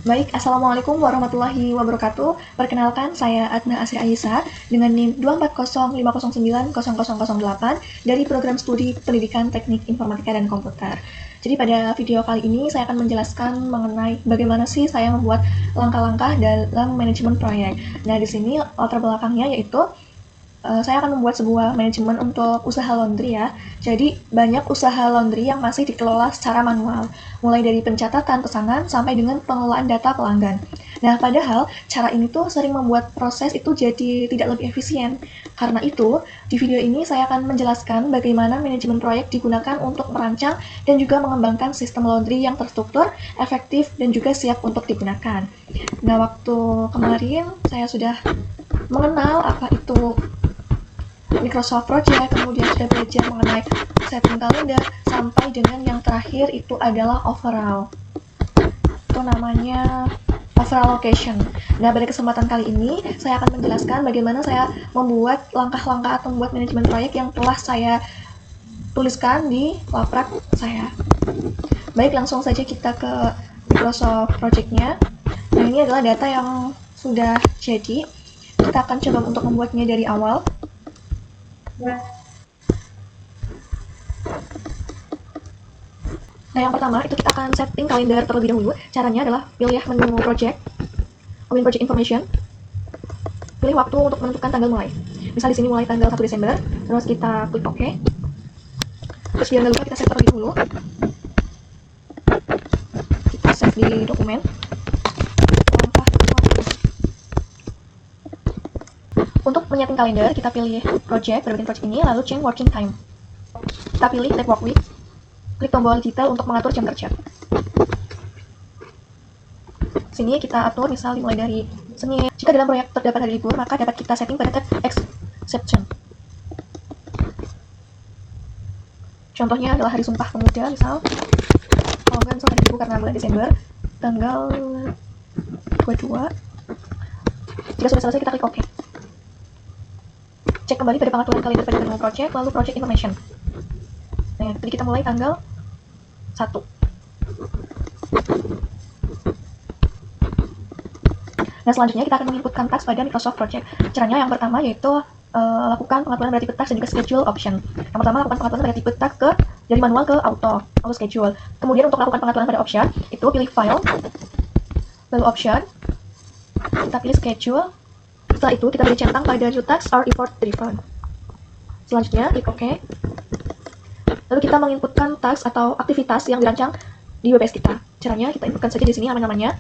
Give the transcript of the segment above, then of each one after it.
Baik, Assalamualaikum warahmatullahi wabarakatuh. Perkenalkan, saya Adna Asri Aisyah dengan NIM 24050090008 dari Program Studi Pendidikan Teknik Informatika dan Komputer. Jadi pada video kali ini saya akan menjelaskan mengenai bagaimana sih saya membuat langkah-langkah dalam manajemen proyek. Nah, di sini latar belakangnya yaitu saya akan membuat sebuah manajemen untuk usaha laundry ya. Jadi banyak usaha laundry yang masih dikelola secara manual, mulai dari pencatatan pesanan sampai dengan pengelolaan data pelanggan. Nah, padahal cara ini tuh sering membuat proses itu jadi tidak lebih efisien. Karena itu, di video ini saya akan menjelaskan bagaimana manajemen proyek digunakan untuk merancang dan juga mengembangkan sistem laundry yang terstruktur, efektif, dan juga siap untuk digunakan. Nah, waktu kemarin saya sudah mengenal apa itu Microsoft Project, kemudian sudah belajar mengenai setting kalender, sampai dengan yang terakhir itu adalah overall. Itu namanya overall location. Nah, pada kesempatan kali ini, saya akan menjelaskan bagaimana saya membuat langkah-langkah atau membuat manajemen proyek yang telah saya tuliskan di laprak saya. Baik, langsung saja kita ke Microsoft Project-nya. Nah, ini adalah data yang sudah jadi. Kita akan coba untuk membuatnya dari awal. Nah, yang pertama itu kita akan setting kalender terlebih dahulu. Caranya adalah pilih menu project, kemudian project information, pilih waktu untuk menentukan tanggal mulai. Misal di sini mulai tanggal 1 Desember, terus kita klik OK. Terus biar nggak lupa kita save terlebih dahulu. Kita save di dokumen. Untuk menyeting kalender, kita pilih project, berbagai project ini, lalu change working time. Kita pilih type work week, klik tombol detail untuk mengatur jam kerja. Sini kita atur, misal dimulai dari Senin. Jika dalam proyek terdapat hari libur, maka dapat kita setting pada tab exception. Contohnya adalah hari Sumpah Pemuda, misal. Kalau enggak, misal hari libur karena bulan Desember, tanggal 22. Jika sudah selesai, kita klik OK. Cek kembali pada pengaturan kalender pada menu project, lalu project information. Nah, tadi kita mulai tanggal 1. Nah, selanjutnya kita akan menginputkan task pada Microsoft Project. Caranya yang pertama yaitu lakukan pengaturan pada tipe task dan juga schedule option. Yang pertama, lakukan pengaturan pada tipe task dari manual ke auto schedule. Kemudian untuk melakukan pengaturan pada option, itu pilih file, lalu option, kita pilih schedule. Setelah itu, kita beri centang pada new task or effort driven. Selanjutnya, klik OK. Lalu kita menginputkan task atau aktivitas yang dirancang di WPS kita. Caranya, kita inputkan saja di sini nama-namanya.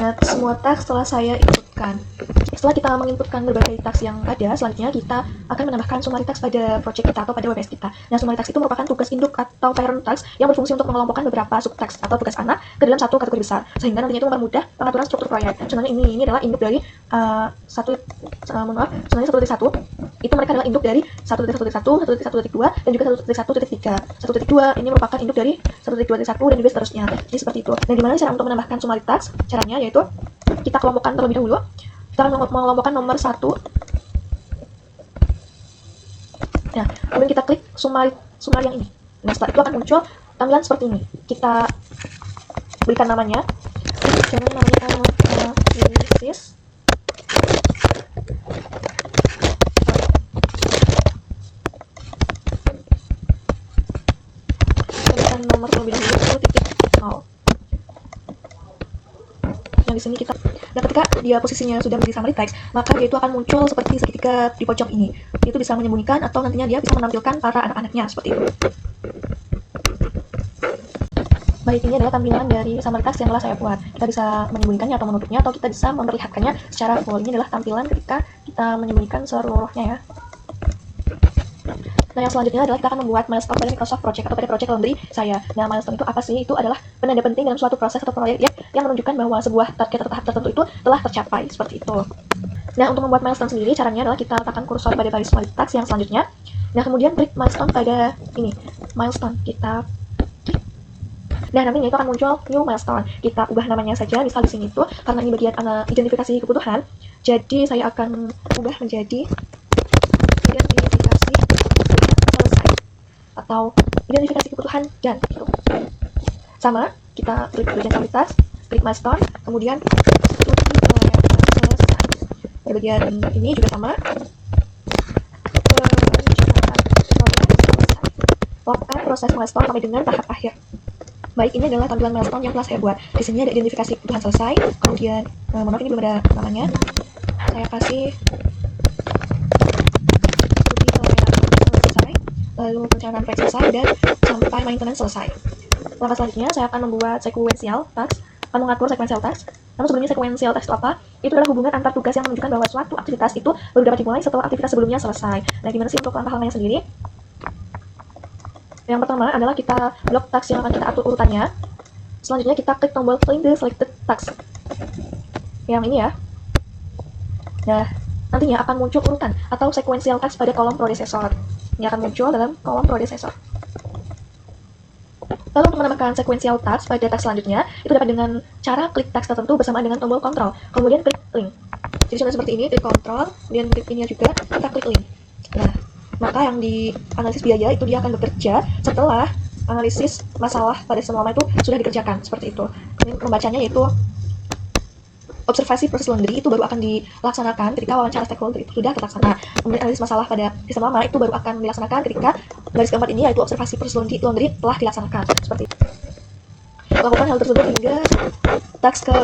Nah, semua task telah saya inputkan. Setelah kita menginputkan berbagai task yang ada, selanjutnya kita akan menambahkan summary task pada project kita atau pada WPS kita. Nah, summary task itu merupakan tugas induk atau parent task yang berfungsi untuk mengelompokkan beberapa subtask atau tugas anak ke dalam satu kategori besar, sehingga nantinya itu mempermudah pengaturan struktur proyek. Contohnya ini adalah induk dari sebenarnya 1.1. Itu mereka adalah induk dari 1.1.1, 1.1.2, dan juga 1.1.3. 1.2 ini merupakan induk dari 1.2.1 dan juga seterusnya. Jadi seperti itu. Nah, gimana cara untuk menambahkan summary task? Caranya yaitu kita kelompokkan terlebih dahulu. Kita akan mengelompokkan nomor 1. Nah, kemudian kita klik summary yang ini. Nah, setelah itu akan muncul tampilan seperti ini. Kita berikan namanya. Jangan namanya analisis. Berikan nomor terlebih dahulu 1.0. Yang di sini kita, nah ketika dia posisinya sudah menjadi summary text, maka dia itu akan muncul seperti segitiga di pojok ini. Itu bisa menyembunyikan atau nantinya dia bisa menampilkan para anak-anaknya seperti itu. Baik, ini adalah tampilan dari summary text yang telah saya buat. Kita bisa menyembunyikannya atau menutupnya, atau kita bisa memperlihatkannya secara full. Ini adalah tampilan ketika kita menyembunyikan seluruhnya ya. Nah, yang selanjutnya adalah kita akan membuat milestone pada Microsoft Project atau pada project laundry saya. Nah, milestone itu apa sih? Itu adalah penanda penting dalam suatu proses atau proyek yang menunjukkan bahwa sebuah target atau tahap tertentu itu telah tercapai, seperti itu. Nah, untuk membuat milestone sendiri, caranya adalah kita letakkan kursor pada baris task yang selanjutnya. Nah, kemudian klik milestone pada ini, milestone. Kita Nah, nantinya itu akan muncul new milestone. Kita ubah namanya saja, misal di sini tuh karena ini bagian identifikasi kebutuhan, jadi saya akan ubah menjadi identifikasi selesai atau identifikasi kebutuhan dan itu. Sama, kita klik bagian kualitas, klik milestone, kemudian selesai. Pada bagian ini juga sama. Lakukan proses milestone sampai dengan tahap akhir. Baik, ini adalah tampilan milestone yang telah saya buat. Di sini ada identifikasi kebutuhan selesai, kemudian maaf ini belum ada namanya. Saya kasih selesai, lalu perencanaan proyek selesai dan sampai maintenance selesai. Langkah selanjutnya saya akan membuat sequential task, akan mengatur sequential task. Namun sebelumnya sequential task itu apa? Itu adalah hubungan antar tugas yang menunjukkan bahwa suatu aktivitas itu baru dapat dimulai setelah aktivitas sebelumnya selesai. Nah, gimana sih untuk langkah-langkahnya sendiri? Yang pertama adalah kita blok task yang akan kita atur urutannya. Selanjutnya kita klik tombol find the selected task. Yang ini ya. Nah, nantinya akan muncul urutan atau sequential task pada kolom predecessor. Ini akan muncul dalam kolom predecessor. Lalu untuk menambahkan sequential task pada task selanjutnya, itu dapat dengan cara klik task tertentu bersamaan dengan tombol kontrol, kemudian klik link. Jadi contohnya seperti ini, klik kontrol, kemudian klik ini juga, kita klik link. Nah, maka yang di analisis biaya itu dia akan bekerja setelah analisis masalah pada semua itu sudah dikerjakan, seperti itu. Kemudian membacanya yaitu observasi proses laundry itu baru akan dilaksanakan ketika wawancara stakeholder itu sudah terlaksana. Kemudian analisis masalah pada sistem lama itu baru akan dilaksanakan ketika garis keempat ini yaitu observasi proses laundry telah dilaksanakan, seperti itu. Lakukan hal tersebut hingga task ke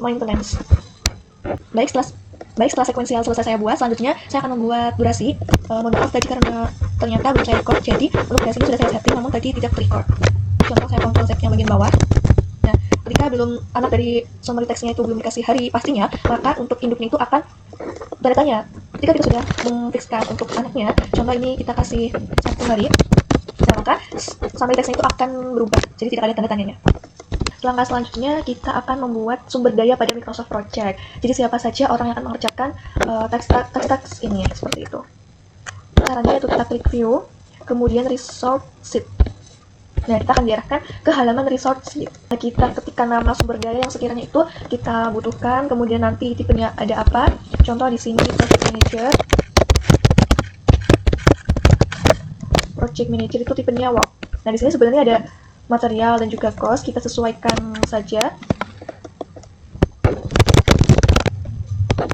maintenance. Baik, setelah sequential selesai saya buat, selanjutnya saya akan membuat durasi. Mohon maaf tadi karena ternyata belum saya record, jadi untuk durasinya sudah saya setting namun tadi tidak record. Contoh saya kontrol Z yang bagian bawah. Nah, ketika belum anak dari summary text-nya itu belum dikasih hari pastinya, maka untuk induknya itu akan tanda tanya. Ketika kita sudah memfikskan untuk anaknya, contoh ini kita kasih 1 hari, nah maka summary text-nya itu akan berubah, jadi tidak ada tanda tanyanya. Langkah selanjutnya kita akan membuat sumber daya pada Microsoft Project. Jadi siapa saja orang yang akan mengerjakan teks ini, seperti itu. Caranya itu kita klik view, kemudian resource sheet. Nah, kita akan diarahkan ke halaman resource sheet. Nah, kita ketikkan nama sumber daya yang sekiranya itu kita butuhkan, kemudian nanti tipenya ada apa. Contoh di sini Project Manager itu tipenya work. Nah, di sini sebenarnya ada material dan juga cost, kita sesuaikan saja.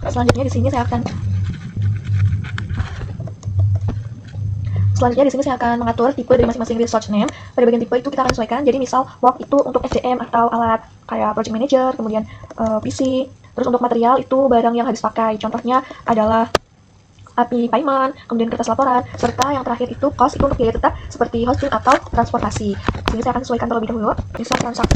Selanjutnya di sini saya akan mengatur tipe dari masing-masing resource name. Pada bagian tipe itu kita akan sesuaikan. Jadi misal work itu untuk SDM atau alat kayak project manager, kemudian PC. Terus untuk material itu barang yang habis pakai. Contohnya adalah API payment, kemudian kertas laporan, serta yang terakhir itu cost itu untuk biaya tetap seperti hosting atau transportasi. Ini saya akan sesuaikan terlebih dahulu, misal transaksi.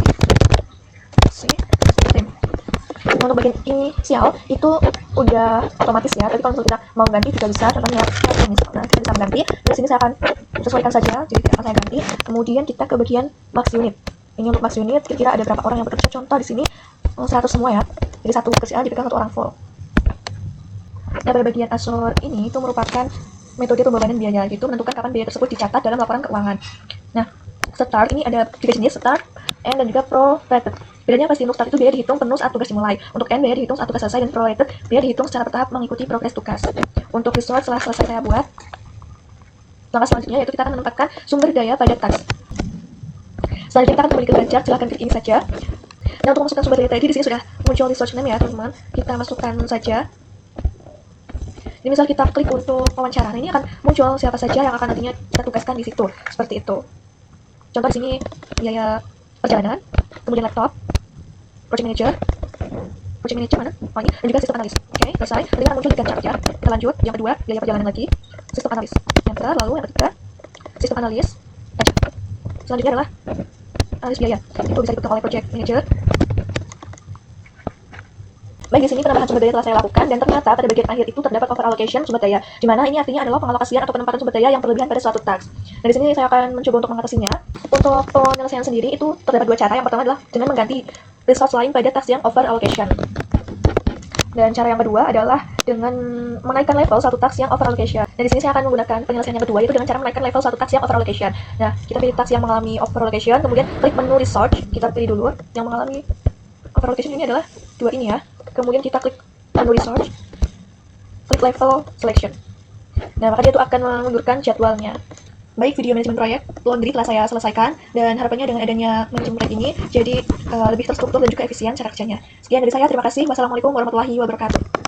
Untuk bagian inisial itu udah otomatis ya, tapi kalau kita mau ganti juga bisa, contohnya nah, kita bisa mengganti. Di sini saya akan sesuaikan saja, jadi tidak akan saya ganti. Kemudian kita ke bagian max unit. Ini untuk max unit kira-kira ada berapa orang yang bekerja, contoh di sini 100 semua ya, jadi satu pekerjaan dipegang 1 orang full. Nah, pada bagian Azure ini itu merupakan metode pembebanan biaya, yaitu menentukan kapan biaya tersebut dicatat dalam laporan keuangan. Nah, start ini ada 3 jenis, start, end, dan juga prorated. Bedanya pasti untuk start itu biaya dihitung penuh saat tugas dimulai. Untuk end biaya dihitung saat tugas selesai, dan prorated biaya dihitung secara bertahap mengikuti progres tugas. Untuk resource setelah selesai saya buat, langkah selanjutnya yaitu kita akan menempatkan sumber daya pada task. Selanjutnya kita akan kembali ke belajar, silahkan klik ini saja. Nah, untuk masukkan sumber daya tadi di sini sudah muncul resource name ya teman-teman. Kita masukkan saja. Ini misal kita klik untuk wawancara, ini akan muncul siapa saja yang akan nantinya kita tugaskan di situ, seperti itu. Contoh di sini biaya perjalanan, kemudian laptop, project manager mana? Oh ini, dan juga sistem analis. Oke, selesai. Nanti akan muncul 3 cara. Kita lanjut, yang kedua biaya perjalanan lagi, sistem analis. Lalu yang ketiga sistem analis. Selanjutnya adalah analis biaya. Itu bisa dipegang oleh project manager. Baik, di sini penambahan sumber daya telah saya lakukan, dan ternyata pada bagian akhir itu terdapat over allocation sumber daya, di mana ini artinya adalah pengalokasian atau penempatan sumber daya yang berlebihan pada suatu task. Nah, di sini saya akan mencoba untuk mengatasinya. Untuk penyelesaian sendiri itu terdapat 2 cara. Yang pertama adalah dengan mengganti resource lain pada task yang over allocation. Dan cara yang kedua adalah dengan menaikkan level satu task yang over allocation. Dan di sini saya akan menggunakan penyelesaian yang kedua, yaitu dengan cara menaikkan level satu task yang over allocation. Nah, kita pilih task yang mengalami over allocation, kemudian klik menu research, kita pilih dulu yang mengalami over allocation ini adalah dua ini ya. Kemudian kita klik menu research, klik level selection. Nah, maka dia itu akan mengundurkan jadwalnya. Baik, video manajemen proyek laundry telah saya selesaikan, dan harapannya dengan adanya manajemen proyek ini jadi lebih terstruktur dan juga efisien cara kerjanya. Sekian dari saya, terima kasih. Wassalamualaikum warahmatullahi wabarakatuh.